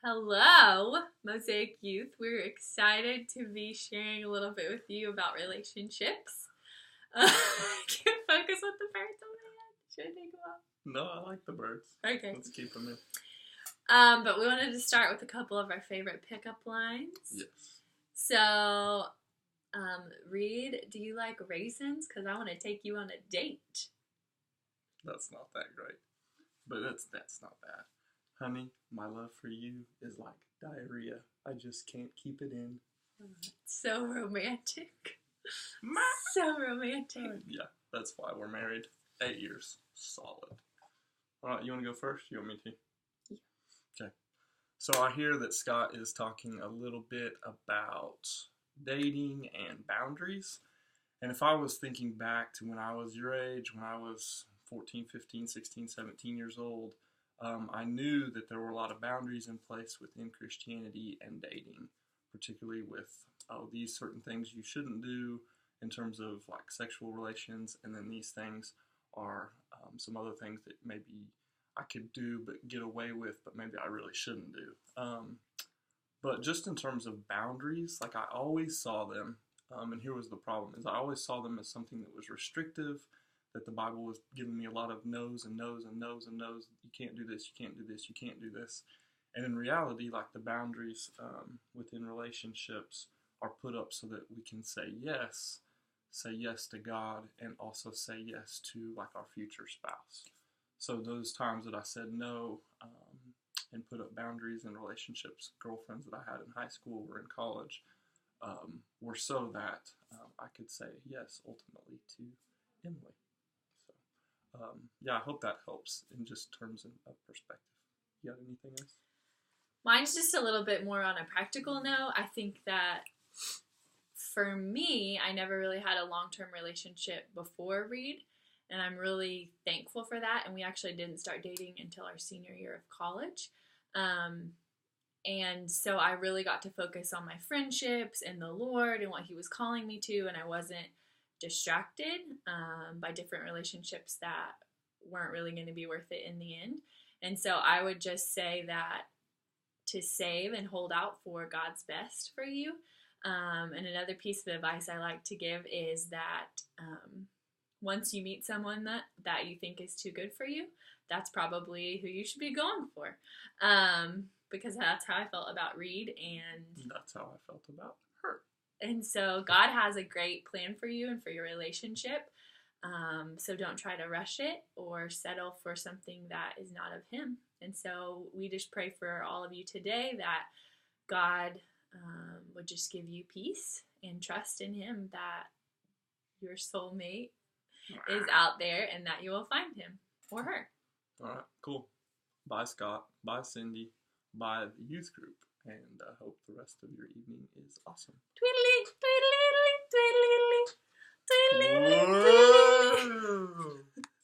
Hello, Mosaic Youth. We're excited to be sharing a little bit with you about relationships. I can't focus with the birds on my head. Should I take them off? No, I like the birds. Okay. Let's keep them in. But we wanted to start with a couple of our favorite pickup lines. Yes. So, Reed, do you like raisins? Because I want to take you on a date. That's not that great. But that's not bad. Honey, my love for you is like diarrhea. I just can't keep it in. So romantic. So romantic. Yeah, that's why we're married. 8 years. Solid. Alright, you want to go first? You want me to? Yeah. Okay. So I hear that Scott is talking a little bit about dating and boundaries. And if I was thinking back to when I was your age, when I was 14, 15, 16, 17 years old, I knew that there were a lot of boundaries in place within Christianity and dating, particularly with these certain things you shouldn't do in terms of like sexual relations, and then these things are some other things that maybe I could do but get away with, but maybe I really shouldn't do. But just in terms of boundaries, like I always saw them, and here was the problem, is I always saw them as something that was restrictive, that the Bible was giving me a lot of no's and no's and no's and no's. You can't do this, you can't do this, you can't do this. And in reality, like the boundaries within relationships are put up so that we can say yes to God, and also say yes to like our future spouse. So those times that I said no and put up boundaries in relationships, girlfriends that I had in high school or in college, were so that I could say yes ultimately to Emily. Yeah, I hope that helps in just terms of perspective. You got anything else? Mine's just a little bit more on a practical note. I think that for me, I never really had a long-term relationship before Reed, and I'm really thankful for that. And we actually didn't start dating until our senior year of college. And so I really got to focus on my friendships and the Lord and what He was calling me to, and I wasn't distracted by different relationships that weren't really going to be worth it in the end. And so I would just say that to save and hold out for God's best for you. And another piece of advice I like to give is that once you meet someone that you think is too good for you, that's probably who you should be going for. Because that's how I felt about Reed, and that's how I felt about her. And so God has a great plan for you and for your relationship. So don't try to rush it or settle for something that is not of Him. And so we just pray for all of you today that God would just give you peace and trust in Him, that your soulmate is out there and that you will find him or her. All right, cool. Bye, Scott. Bye, Cindy. Bye, the youth group. And I hope the rest of your evening is awesome. Tweedly, tweedly, tweedly, tweedly, tweedly, tweedly.